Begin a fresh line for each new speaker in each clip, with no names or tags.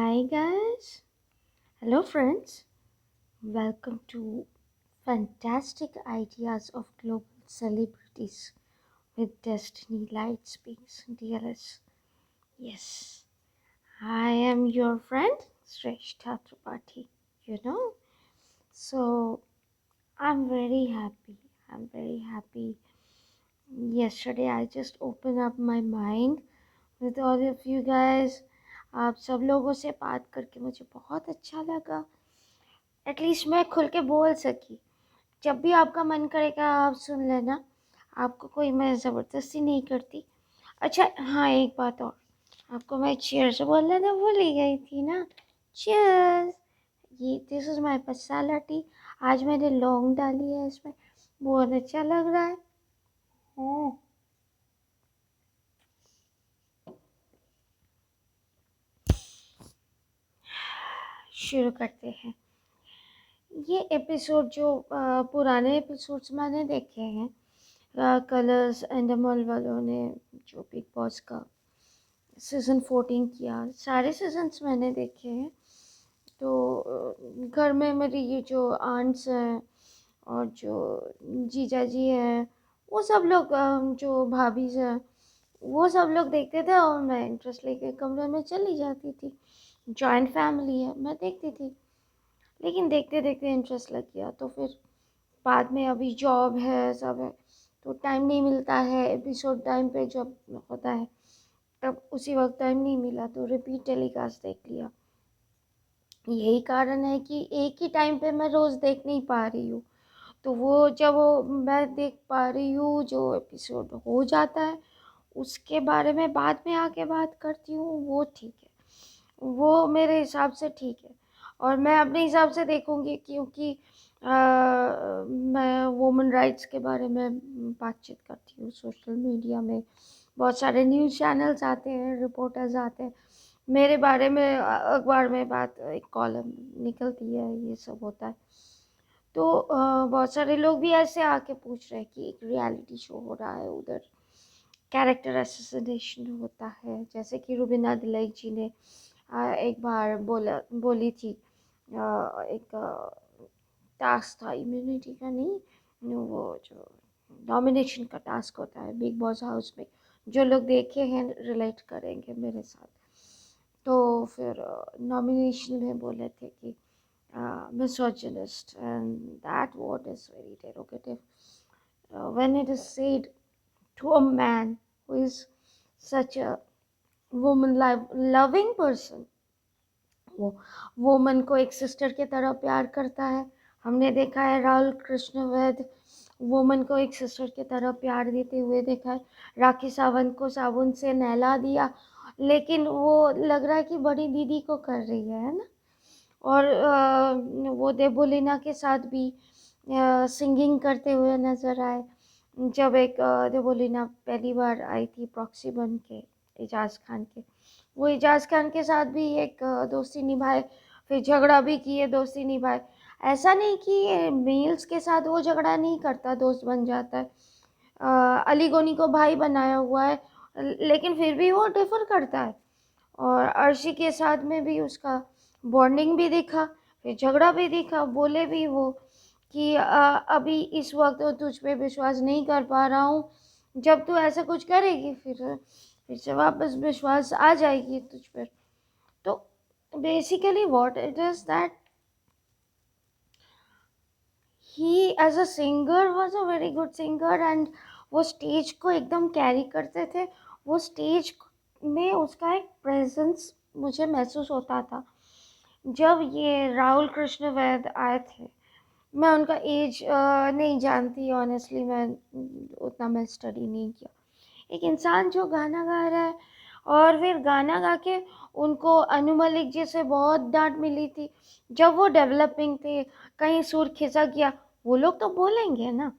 Hi guys. Hello friends. Welcome to Fantastic Ideas of Global Celebrities with Destiny Lightspeaks DLS. Yes, I am your friend Shrestha Tripathi. You know, so I'm very happy. I'm very happy. Yesterday I just opened up my mind with all of you guys. आप सब लोगों से बात करके मुझे बहुत अच्छा लगा। एटलीस्ट मैं खुल के बोल सकी। जब भी आपका मन करेगा आप सुन लेना, आपको कोई मैं ज़बरदस्ती नहीं करती। अच्छा हाँ, एक बात और, आपको मैं चीयर्स बोलना तो भूल ही गई थी ना। चीयर्स। ये this is my masala T. आज मैंने लौंग डाली है इसमें, बहुत अच्छा लग रहा है। शुरू करते हैं। ये एपिसोड जो पुराने एपिसोड्स मैंने देखे हैं, कलर्स एंडमल वालों ने जो बिग बॉस का सीज़न 14 किया, सारे सीजन्स मैंने देखे हैं। तो घर में मेरी ये जो आंट्स हैं और जो जीजा जी हैं, वो सब लोग जो भाभी हैं, वो सब लोग देखते थे और मैं इंटरेस्ट लेके कमरे में चली जाती थी। जॉइंट फैमिली है, मैं देखती थी, लेकिन देखते देखते इंटरेस्ट लग गया। तो फिर बाद में अभी जॉब है, सब है, तो टाइम नहीं मिलता है। एपिसोड टाइम पे जब होता है तब उसी वक्त टाइम नहीं मिला, तो रिपीट टेलीकास्ट देख लिया। यही कारण है कि एक ही टाइम पे मैं रोज़ देख नहीं पा रही हूँ। तो वो जब वो मैं देख पा रही हूँ, जो एपिसोड हो जाता है उसके बारे में बाद में आके बात करती हूँ, वो ठीक है, वो मेरे हिसाब से ठीक है। और मैं अपने हिसाब से देखूँगी, क्योंकि मैं वुमेन राइट्स के बारे में बातचीत करती हूँ सोशल मीडिया में। बहुत सारे न्यूज़ चैनल्स आते हैं, रिपोर्टर्स आते हैं मेरे बारे में, अखबार में बात, एक कॉलम निकलती है, ये सब होता है। तो बहुत सारे लोग भी ऐसे आके पूछ रहे हैं कि एक रियलिटी शो हो रहा है उधर, कैरेक्टर असोसिएशन होता है, जैसे कि रुबीना दिलैक जी ने एक बार बोली थी। एक टास्क था, इम्यूनिटी का नहीं, वो जो नॉमिनेशन का टास्क होता है बिग बॉस हाउस में, जो लोग देखे हैं रिलेट करेंगे मेरे साथ। तो फिर नॉमिनेशन में बोले थे कि misogynist, and that word is very derogative when it is said to a man who is such a woman loving person। वो वुमन को एक सिस्टर की तरह प्यार करता है। हमने देखा है राहुल कृष्ण वैद वुमन को एक सिस्टर की तरह प्यार देते हुए देखा है। राखी सावंत को साबुन से नहला दिया, लेकिन वो लग रहा है कि बड़ी दीदी को कर रही है ना। और वो देवोलीना के साथ भी सिंगिंग करते हुए नज़र आए। जब एक देवोलीना पहली बार आई थी प्रॉक्सी बन के एजाज खान के, वो एजाज खान के साथ भी एक दोस्ती निभाए, फिर झगड़ा भी किए, दोस्ती निभाए। ऐसा नहीं कि मेल्स के साथ वो झगड़ा नहीं करता, दोस्त बन जाता है। अली गोनी को भाई बनाया हुआ है, लेकिन फिर भी वो डिफर करता है। और अर्शी के साथ में भी उसका बॉन्डिंग भी दिखा, फिर झगड़ा भी दिखा। बोले भी वो कि अभी इस वक्त तो तुझ पे विश्वास नहीं कर पा रहा हूँ, जब तू ऐसा कुछ करेगी फिर से वापस विश्वास आ जाएगी तुझ पर। तो basically what it is that he as a singer was a very good singer, and वो स्टेज को एकदम कैरी करते थे। वो स्टेज में उसका एक प्रेजेंस मुझे महसूस होता था। जब ये राहुल कृष्ण वैद आए थे, मैं उनका एज नहीं जानती ऑनेस्टली, मैं उतना मैं स्टडी नहीं किया। एक इंसान जो गाना गा रहा है और फिर गाना गा के उनको अनु मलिक जी से बहुत डांट मिली थी जब वो डेवलपिंग थे, कहीं सुर खिसक गया, वो लोग तो बोलेंगे ना।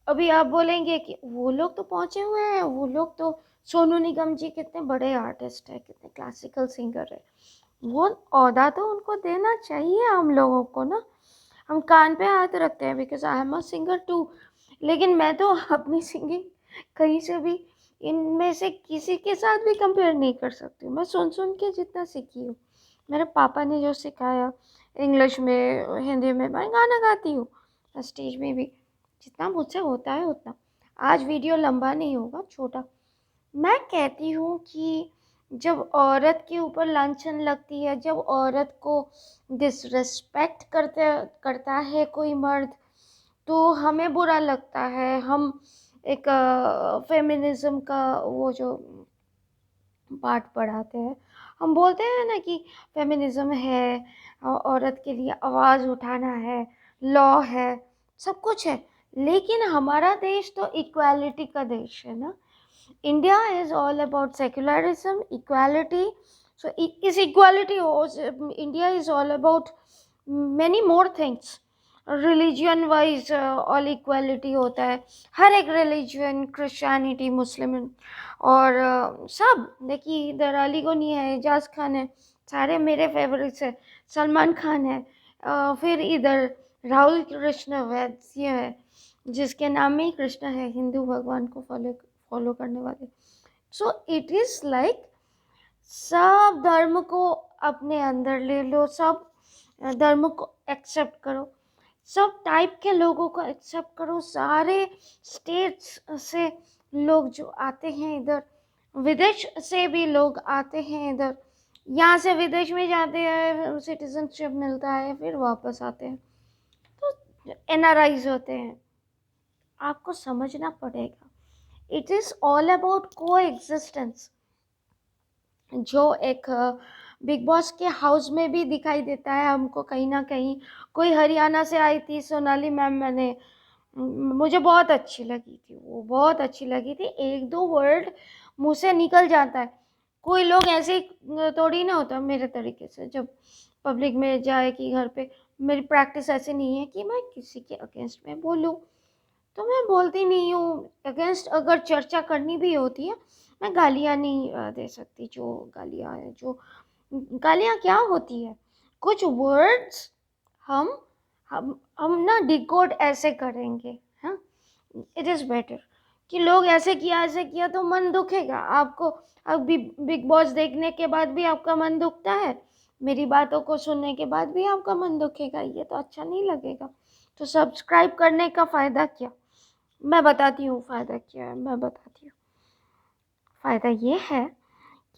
अभी आप बोलेंगे कि वो लोग तो पहुंचे हुए हैं, वो लोग तो, सोनू निगम जी कितने बड़े आर्टिस्ट है, कितने क्लासिकल सिंगर है, वो ओहदा तो उनको देना चाहिए हम लोगों को ना। हम कान पे हाथ रखते हैं because I am a singer too, लेकिन मैं तो अपनी सिंगिंग कहीं से भी इनमें से किसी के साथ भी कंपेयर नहीं कर सकती हूँ। मैं सुन सुन के जितना सीखी हूँ, मेरे पापा ने जो सिखाया, इंग्लिश में, हिंदी में, मैं गाना गाती हूँ स्टेज में भी, जितना मुझसे होता है उतना। आज वीडियो लंबा नहीं होगा, छोटा। मैं कहती हूँ कि जब औरत के ऊपर लांछन लगती है, जब औरत को डिसरिस्पेक्ट करता है कोई मर्द, तो हमें बुरा लगता है। हम एक फेमिनिज्म का वो जो पाठ पढ़ाते हैं, हम बोलते हैं ना कि फेमिनिज्म है, औरत के लिए आवाज़ उठाना है, लॉ है, सब कुछ है। लेकिन हमारा देश तो इक्वालिटी का देश है ना। India is all about secularism, equality. So is equality also, India is all about many more things. Religion wise all equality होता है, हर एक रिलीजन, क्रिश्चियनिटी, मुस्लिम, और सब देखिए, इधर अली गनी है, एजाज खान है, सारे मेरे फेवरेट्स है, सलमान खान है, फिर इधर राहुल कृष्ण वैद्य है, जिसके नाम में ही कृष्ण है, हिंदू भगवान को फॉलो करने वाले। सो इट इज़ लाइक सब धर्म को अपने अंदर ले लो, सब धर्म को एक्सेप्ट करो, सब टाइप के लोगों को एक्सेप्ट करो। सारे स्टेट्स से लोग जो आते हैं इधर, विदेश से भी लोग आते हैं इधर, यहाँ से विदेश में जाते हैं, सिटीजनशिप मिलता है, फिर वापस आते हैं, तो एनआरआईज होते हैं। आपको समझना पड़ेगा, इट इज़ ऑल अबाउट को एग्जिस्टेंस, जो एक बिग बॉस के हाउस में भी दिखाई देता है हमको कहीं ना कहीं। कोई हरियाणा से आई थी, सोनाली मैम, मुझे बहुत अच्छी लगी थी, वो बहुत अच्छी लगी थी। एक दो वर्ड मुँह से निकल जाता है, कोई लोग ऐसे ही थोड़ी ना होता मेरे तरीके से, जब पब्लिक में जाए कि घर पे, मेरी प्रैक्टिस ऐसे नहीं है कि मैं किसी के अगेंस्ट में बोलूँ, तो मैं बोलती नहीं हूँ। अगेंस्ट अगर चर्चा करनी भी होती है, मैं गालियाँ नहीं दे सकती। जो गालियाँ है, जो गालियाँ क्या होती है, कुछ वर्ड्स हम ना डिकोड ऐसे करेंगे, हाँ, इट इज़ बेटर कि लोग ऐसे किया तो मन दुखेगा आपको। अब बिग बॉस देखने के बाद भी आपका मन दुखता है, मेरी बातों को सुनने के बाद भी आपका मन दुखेगा, ये तो अच्छा नहीं लगेगा। तो सब्सक्राइब करने का फ़ायदा क्या? मैं बताती हूँ फ़ायदा क्या है, मैं बताती हूँ। फ़ायदा ये है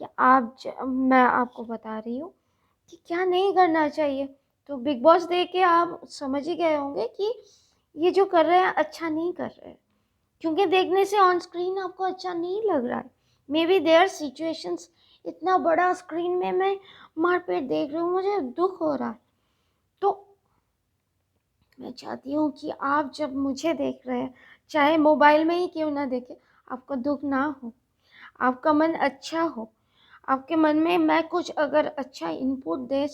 कि मैं आपको बता रही हूँ कि क्या नहीं करना चाहिए। तो बिग बॉस देख के आप समझ ही गए होंगे कि ये जो कर रहे हैं अच्छा नहीं कर रहे हैं, क्योंकि देखने से ऑन स्क्रीन आपको अच्छा नहीं लग रहा है। मे बी देयर सिचुएशंस, इतना बड़ा स्क्रीन में मैं मारपीट देख रही हूँ, मुझे दुख हो रहा है। तो मैं चाहती हूँ कि आप जब मुझे देख रहे हैं, चाहे मोबाइल में ही क्यों ना देखें, आपको दुख ना हो, आपका मन अच्छा हो, आपके मन में मैं कुछ अगर अच्छा इनपुट दे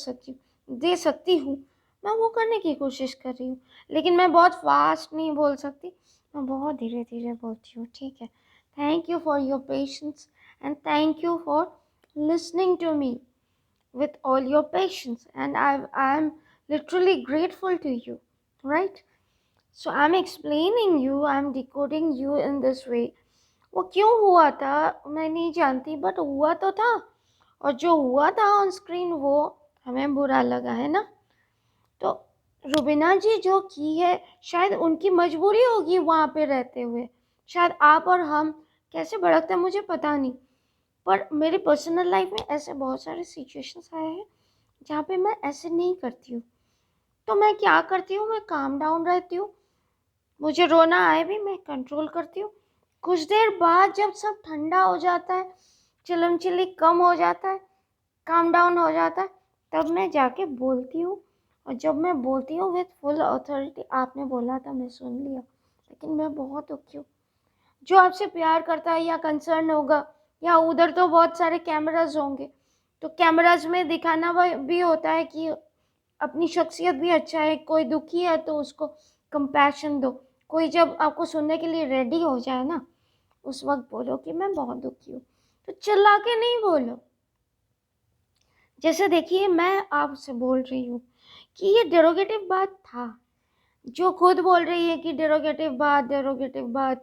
सकती हूँ, मैं वो करने की कोशिश कर रही हूँ। लेकिन मैं बहुत फास्ट नहीं बोल सकती, मैं बहुत धीरे धीरे बोलती हूँ, ठीक है। Thank you for your patience and thank you for listening to me with all your patience, and I'm literally grateful to you, right? So I'm explaining you, I'm decoding you in this way. वो क्यों हुआ था मैं नहीं जानती, but हुआ तो था, और जो हुआ था ऑन स्क्रीन वो हमें बुरा लगा, है ना। तो रुबीना जी जो की है, शायद उनकी मजबूरी होगी वहाँ पे रहते हुए, शायद आप और हम कैसे भड़कते हैं मुझे पता नहीं, पर मेरी पर्सनल लाइफ में ऐसे बहुत सारे सिचुएशंस आए हैं जहाँ पे मैं ऐसे नहीं करती हूँ। तो मैं क्या करती हूँ, मैं काम डाउन रहती हूँ, मुझे रोना आए भी मैं कंट्रोल करती हूँ। कुछ देर बाद जब सब ठंडा हो जाता है, चिलम चिली कम हो जाता है, काम डाउन हो जाता है, तब मैं जाके बोलती हूँ। और जब मैं बोलती हूँ विथ फुल अथॉरिटी, आपने बोला था मैं सुन लिया, लेकिन मैं बहुत दुखी हूँ। जो आपसे प्यार करता है या कंसर्न होगा, या उधर तो बहुत सारे कैमराज होंगे, तो कैमराज में दिखाना भी होता है कि अपनी शख्सियत भी अच्छा है। कोई दुखी है तो उसको कंपैशन दो। कोई जब आपको सुनने के लिए रेडी हो जाए ना, उस वक्त बोलो कि मैं बहुत दुखी हूँ। तो चिल्ला के नहीं बोलो। जैसे देखिए, मैं आपसे बोल रही हूँ कि ये डेरोगेटिव बात था, जो खुद बोल रही है कि डेरोगेटिव बात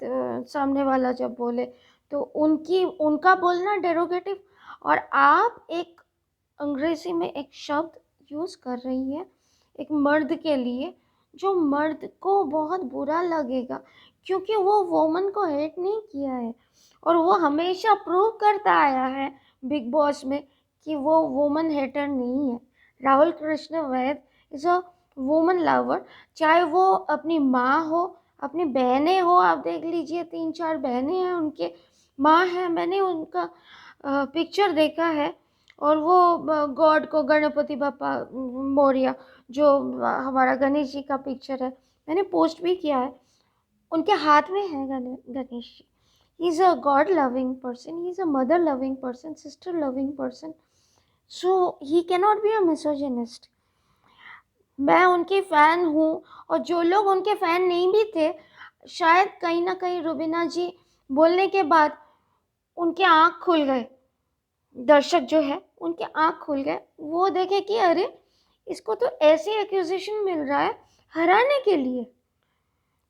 सामने वाला जब बोले तो उनका बोलना डेरोगेटिव, और आप एक अंग्रेजी में एक शब्द यूज़ कर रही है एक मर्द के लिए, जो मर्द को बहुत बुरा लगेगा, क्योंकि वो वोमन को हेट नहीं किया है और वो हमेशा प्रूव करता आया है बिग बॉस में कि वो वोमन हेटर नहीं है। राहुल कृष्ण वैद इज़ अ वुमन लवर, चाहे वो अपनी माँ हो, अपनी बहनें हो, आप देख लीजिए 3-4 बहनें हैं उनके, माँ है, मैंने उनका पिक्चर देखा है। और वो गॉड को, गणपति बापा मौर्य, जो हमारा गणेश जी का पिक्चर है, मैंने पोस्ट भी किया है, उनके हाथ में है Ganesh ji. He is a god loving person, he is a mother loving person, sister loving person, so he cannot be a misogynist. मैं उनकी फ़ैन हूँ, और जो लोग उनके फ़ैन नहीं भी थे, शायद कहीं ना कहीं रुबीना जी बोलने के बाद उनके आँख खुल गए, दर्शक जो है उनके आँख खुल गए, वो देखे कि अरे इसको तो ऐसे एक्यूजेशन मिल रहा है हराने के लिए।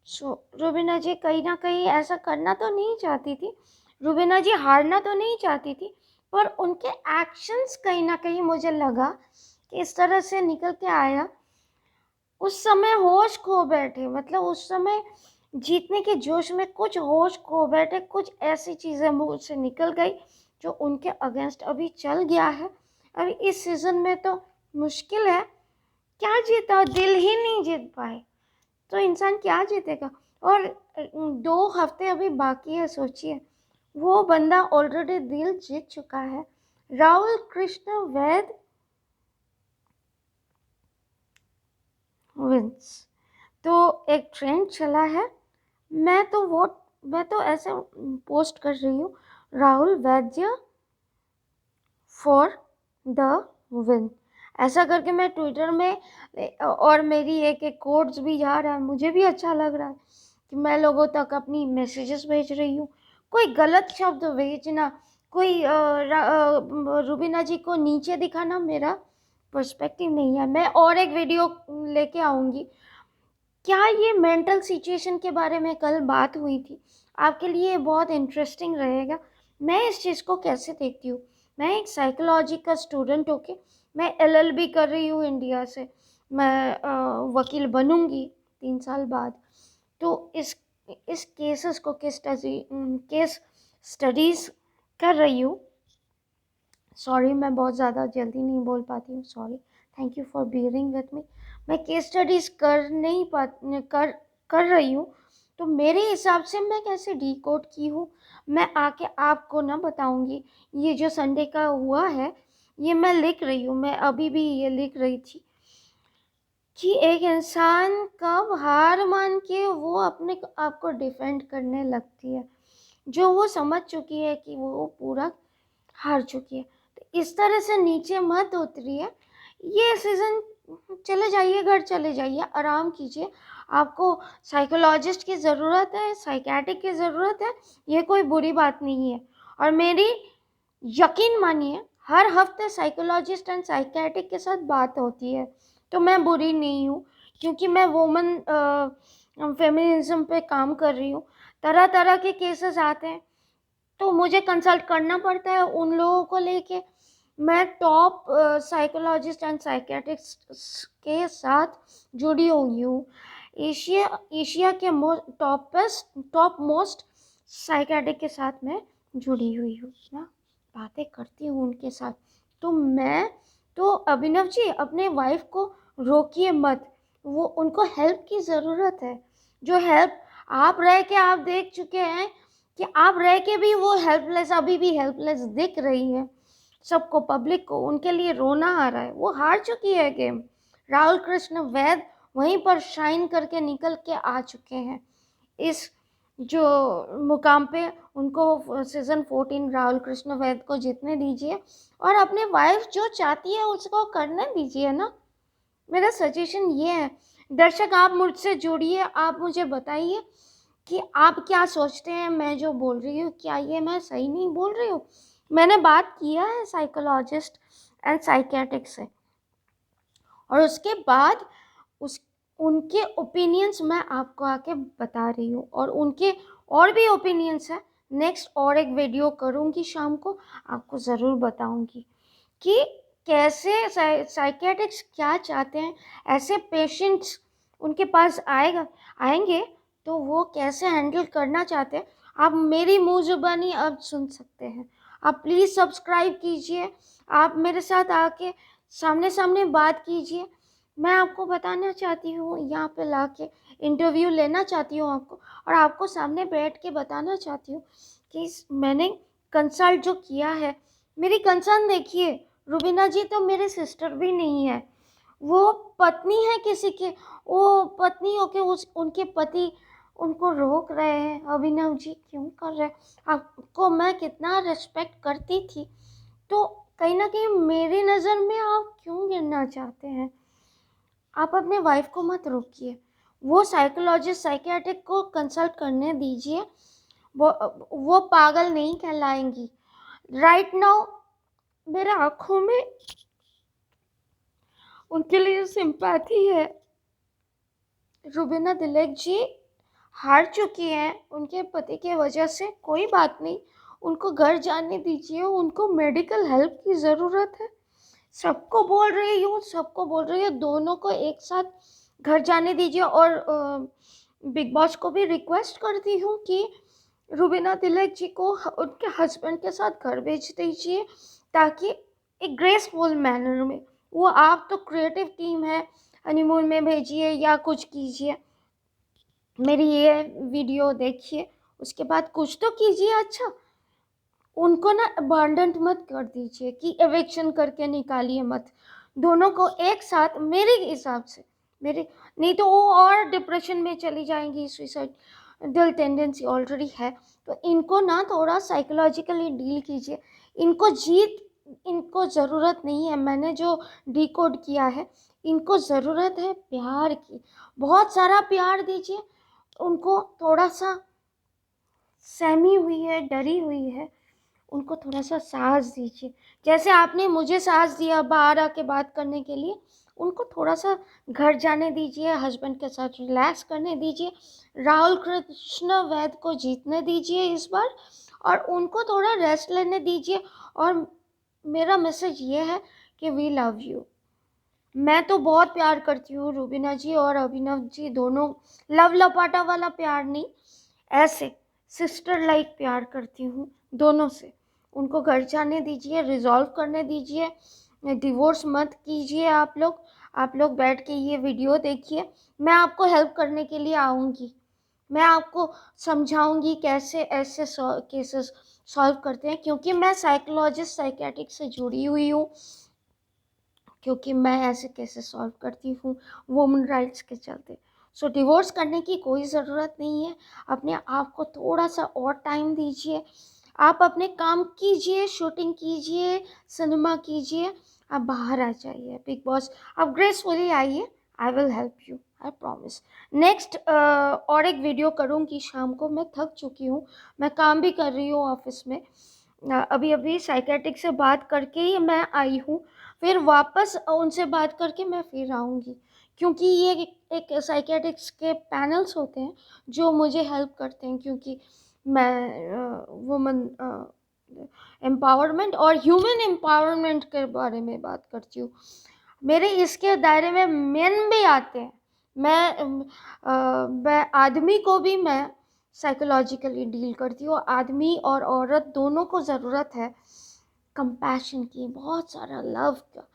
सो रुबीना जी कहीं ना कहीं ऐसा करना तो नहीं चाहती थी, रुबीना जी हारना तो नहीं चाहती थी, पर उनके एक्शंस कहीं ना कहीं मुझे लगा कि इस तरह से निकल के आया, उस समय होश खो बैठे, मतलब उस समय जीतने के जोश में कुछ होश खो बैठे, कुछ ऐसी चीज़ें मुंह से निकल गई जो उनके अगेंस्ट अभी चल गया है। अभी इस सीज़न में तो मुश्किल है, क्या जीता, दिल ही नहीं जीत पाए तो इंसान क्या जीतेगा। और 2 हफ्ते अभी बाकी है, सोचिए वो बंदा ऑलरेडी दिल जीत चुका है। राहुल कृष्ण वैद विंस। तो एक ट्रेंड चला है, मैं तो ऐसे पोस्ट कर रही हूँ, Rahul Vaidya for the win, ऐसा करके मैं ट्विटर में, और मेरी एक एक कोड्स भी जा रहा है, मुझे भी अच्छा लग रहा है कि मैं लोगों तक अपनी मैसेजेस भेज रही हूँ। कोई गलत शब्द भेजना, कोई रुबीना जी को नीचे दिखाना मेरा पर्सपेक्टिव नहीं है। मैं और एक वीडियो लेके आऊँगी, क्या ये मेंटल सिचुएशन के बारे में कल बात हुई थी, आपके लिए बहुत इंटरेस्टिंग रहेगा। मैं इस चीज़ को कैसे देखती हूँ, मैं एक साइकोलॉजी का स्टूडेंट होके मैं एलएलबी कर रही हूँ इंडिया से, मैं वकील बनूंगी 3 साल बाद। तो इस केसेस को केस स्टडीज़ कर रही हूँ। सॉरी, मैं बहुत ज़्यादा जल्दी नहीं बोल पाती हूँ, sorry, thank you for bearing with me. मैं केस स्टडीज़ कर नहीं पा कर रही हूँ, तो मेरे हिसाब से मैं कैसे डिकोड की हूँ, मैं आके आपको ना बताऊँगी। ये जो संडे का हुआ है, ये मैं लिख रही हूँ, मैं अभी भी ये लिख रही थी कि एक इंसान कब हार मान के वो अपने आप को डिफेंड करने लगती है, जो वो समझ चुकी है कि वो पूरा हार चुकी है। तो इस तरह से नीचे मत उतरिए, ये सीज़न चले जाइए, घर चले जाइए, आराम कीजिए। आपको साइकोलॉजिस्ट की ज़रूरत है, साइकियाट्रिक की ज़रूरत है, ये कोई बुरी बात नहीं है। और मेरी यकीन मानिए हर हफ्ते साइकोलॉजिस्ट एंड साइकियाट्रिक के साथ बात होती है, तो मैं बुरी नहीं हूँ, क्योंकि मैं वुमन फेमिनिज्म पे काम कर रही हूँ। तरह तरह के केसेस आते हैं तो मुझे कंसल्ट करना पड़ता है उन लोगों को लेके। मैं टॉप साइकोलॉजिस्ट एंड साइकियाट्रिस्ट के साथ जुड़ी हुई हूँ, एशिया के टॉप मोस्ट साइकियाट्रिक के साथ मैं जुड़ी हुई हूँ, ना बातें करती हूँ उनके साथ। तो अभिनव जी अपने वाइफ को रोकिए मत, वो उनको हेल्प की ज़रूरत है। जो हेल्प आप रह के आप देख चुके हैं कि आप रह के भी वो हेल्पलेस, अभी भी हेल्पलेस दिख रही है सबको, पब्लिक को, उनके लिए रोना आ रहा है, वो हार चुकी है गेम। राहुल कृष्ण वैद वहीं पर शाइन करके निकल के आ चुके हैं इस जो मुकाम पे। उनको सीज़न 14 राहुल कृष्ण वैद को जीतने दीजिए, और अपने वाइफ जो चाहती है उसको करने दीजिए ना, मेरा सजेशन ये है। दर्शक आप मुझसे जुड़िए, आप मुझे बताइए कि आप क्या सोचते हैं, मैं जो बोल रही हूँ क्या ये मैं सही नहीं बोल रही हूँ। मैंने बात किया है साइकोलॉजिस्ट एंड साइकियाट्रिक से, और उसके बाद उस उनके ओपिनियंस मैं आपको आके बता रही हूँ, और उनके और भी ओपिनियंस है। नेक्स्ट और एक वीडियो करूँगी शाम को, आपको ज़रूर बताऊँगी कि कैसे साइकियाट्रिस्ट क्या चाहते हैं, ऐसे पेशेंट्स उनके पास आएंगे तो वो कैसे हैंडल करना चाहते हैं, आप मेरी मुँह ज़ुबानी अब सुन सकते हैं। आप प्लीज़ सब्सक्राइब कीजिए, आप मेरे साथ आके सामने सामने बात कीजिए। मैं आपको बताना चाहती हूँ, यहाँ पे लाके इंटरव्यू लेना चाहती हूँ आपको, और आपको सामने बैठ के बताना चाहती हूँ कि मैंने कंसल्ट जो किया है, मेरी कंसर्न देखिए, रुबीना जी तो मेरे सिस्टर भी नहीं है, वो पत्नी है किसी के, वो पत्नी होके उनके पति उनको रोक रहे हैं। अभिनव जी क्यों कर रहे हैं? आपको मैं कितना रिस्पेक्ट करती थी, तो कहीं ना कहीं मेरी नज़र में आप क्यों गिरना चाहते हैं? आप अपने वाइफ को मत रोकिए, वो साइकोलॉजिस्ट साइकियाट्रिक को कंसल्ट करने दीजिए, वो पागल नहीं कहलाएंगी। राइट नाउ मेरे आँखों में उनके लिए सिंपैथी है। रुबीना तिलक जी हार चुकी हैं उनके पति के वजह से, कोई बात नहीं, उनको घर जाने दीजिए, उनको मेडिकल हेल्प की ज़रूरत है। सबको बोल रही हूँ दोनों को एक साथ घर जाने दीजिए। और बिग बॉस को भी रिक्वेस्ट करती हूँ कि रुबीना तिलक जी को उनके हस्बैंड के साथ घर भेज दीजिए, ताकि एक ग्रेसफुल मैनर में वो, आप तो क्रिएटिव टीम है, हनीमून में भेजिए या कुछ कीजिए, मेरी ये वीडियो देखिए, उसके बाद कुछ तो कीजिए। अच्छा, उनको ना अबांडन मत कर दीजिए कि एविक्शन करके निकालिए मत, दोनों को एक साथ, मेरे हिसाब से, मेरे, नहीं तो वो और डिप्रेशन में चली जाएंगी, सुइसाइडल टेंडेंसी ऑलरेडी है। तो इनको ना थोड़ा साइकोलॉजिकली डील कीजिए, इनको ज़रूरत नहीं है, मैंने जो डिकोड किया है, इनको ज़रूरत है प्यार की, बहुत सारा प्यार दीजिए उनको। थोड़ा सा सहमी हुई है, डरी हुई है, उनको थोड़ा सा साहस दीजिए, जैसे आपने मुझे साहस दिया बाहर आके बात करने के लिए। उनको थोड़ा सा घर जाने दीजिए, हस्बैंड के साथ रिलैक्स करने दीजिए, राहुल कृष्ण वैद को जीतने दीजिए इस बार, और उनको थोड़ा रेस्ट लेने दीजिए। और मेरा मैसेज ये है कि वी लव यू। मैं तो बहुत प्यार करती हूँ रुबीना जी और अभिनव जी दोनों, लव लपाटा वाला प्यार नहीं, ऐसे सिस्टर लाइक प्यार करती हूँ दोनों से। उनको घर जाने दीजिए, रिजॉल्व करने दीजिए, डिवोर्स मत कीजिए। आप लोग बैठ के ये वीडियो देखिए, मैं आपको हेल्प करने के लिए आऊँगी, मैं आपको समझाऊंगी कैसे ऐसे केसेस सॉल्व करते हैं, क्योंकि मैं साइकोलॉजिस्ट साइकियाट्रिक से जुड़ी हुई हूँ, क्योंकि मैं ऐसे केसेस सॉल्व करती हूँ वुमेन राइट्स के चलते। सो डिवोर्स करने की कोई ज़रूरत नहीं है, अपने आप को थोड़ा सा और टाइम दीजिए, आप अपने काम कीजिए, शूटिंग कीजिए, सिनेमा कीजिए, आप बाहर आ जाइए बिग बॉस, आप ग्रेसफुली आइए, I will help you, I promise. Next और एक वीडियो करूँगी शाम को, मैं थक चुकी हूँ, मैं काम भी कर रही हूँ ऑफिस में, अभी अभी साइकियाट्रिक से बात करके ही मैं आई हूँ, फिर वापस उनसे बात करके मैं फिर आऊँगी, क्योंकि ये एक साइकियाट्रिक्स के पैनल्स होते हैं जो मुझे हेल्प करते हैं, क्योंकि मैं वुमेन एम्पावरमेंट और ह्यूमन एम्पावरमेंट के बारे में बात करती हूँ। मेरे इसके दायरे में मेन भी आते हैं, मैं आदमी को भी मैं साइकोलॉजिकली डील करती हूँ। आदमी और औरत दोनों को ज़रूरत है कंपैशन की, बहुत सारा लव का,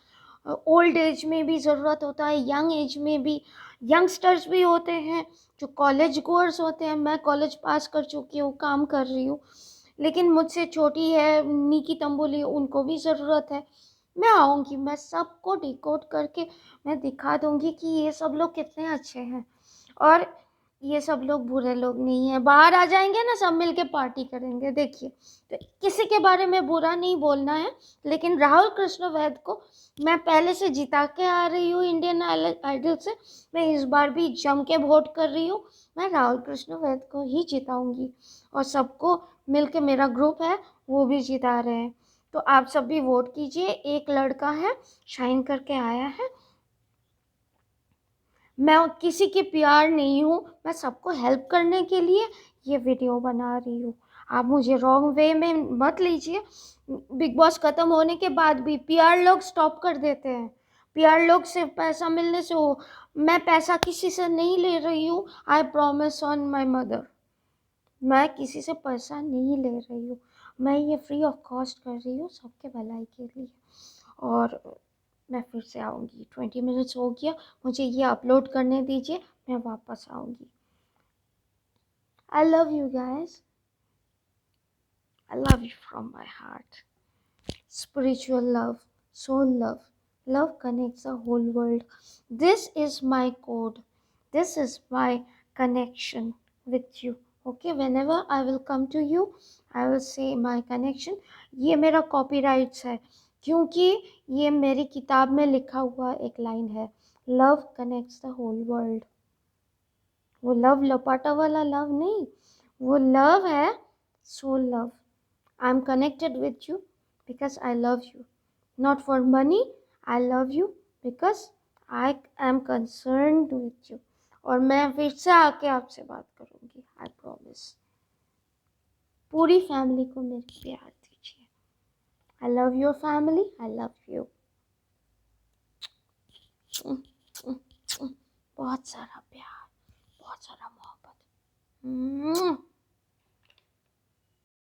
ओल्ड एज में भी ज़रूरत होता है, यंग एज में भी, यंगस्टर्स भी होते हैं जो कॉलेज गोअर्स होते हैं, मैं कॉलेज पास कर चुकी हूँ, काम कर रही हूँ, लेकिन मुझसे छोटी है निकी तंबोली, उनको भी ज़रूरत है। मैं आऊँगी, मैं सबको डिकोड करके मैं दिखा दूँगी कि ये सब लोग कितने अच्छे हैं और ये सब लोग बुरे लोग नहीं हैं। बाहर आ जाएंगे ना, सब मिलके पार्टी करेंगे, देखिए। तो किसी के बारे में बुरा नहीं बोलना है, लेकिन राहुल कृष्ण वैद को मैं पहले से जिता के आ रही हूँ इंडियन आइडल से, मैं इस बार भी जम के वोट कर रही हूँ, मैं राहुल कृष्ण वैद को ही जिताऊंगी, और सबको मिलके, मेरा ग्रुप है वो भी जिता रहे हैं, तो आप सब भी वोट कीजिए। एक लड़का है, शाइन करके आया है, मैं किसी की प्यार नहीं हूँ, मैं सबको हेल्प करने के लिए ये वीडियो बना रही हूँ। आप मुझे रॉन्ग वे में मत लीजिए। बिग बॉस खत्म होने के बाद भी पीआर लोग स्टॉप कर देते हैं। पीआर लोग सिर्फ पैसा मिलने से हो। मैं पैसा किसी से नहीं ले रही हूँ। I promise on my mother, मैं किसी से पैसा नहीं ले रही हूँ। मैं ये फ्री ऑफ कॉस्ट कर रही हूँ सबके भलाई के लिए। और मैं फिर से आऊँगी। 20 मिनट्स हो गया, मुझे ये अपलोड करने दीजिए, मैं वापस आऊँगी। आई love you guys, I love you from my heart. Spiritual love, soul love. Love connects the whole world. This is my code. This is my connection with you. Okay, whenever I will come to you, I will say my connection. ये मेरा copyrights है, क्योंकि ये मेरी किताब में लिखा हुआ एक लाइन है, Love connects the whole world. वो लव लपाटा वाला लव नहीं, वो लव है soul love. I am connected with you because I love you, not for money. I love you because I am concerned with you. और मैं फिर से आके आपसे बात करूँगी, आई प्रॉमिस। पूरी फैमिली को मेरे प्यार दीजिए। I love your family, I love you. बहुत सारा प्यार, बहुत सारा मोहब्बत।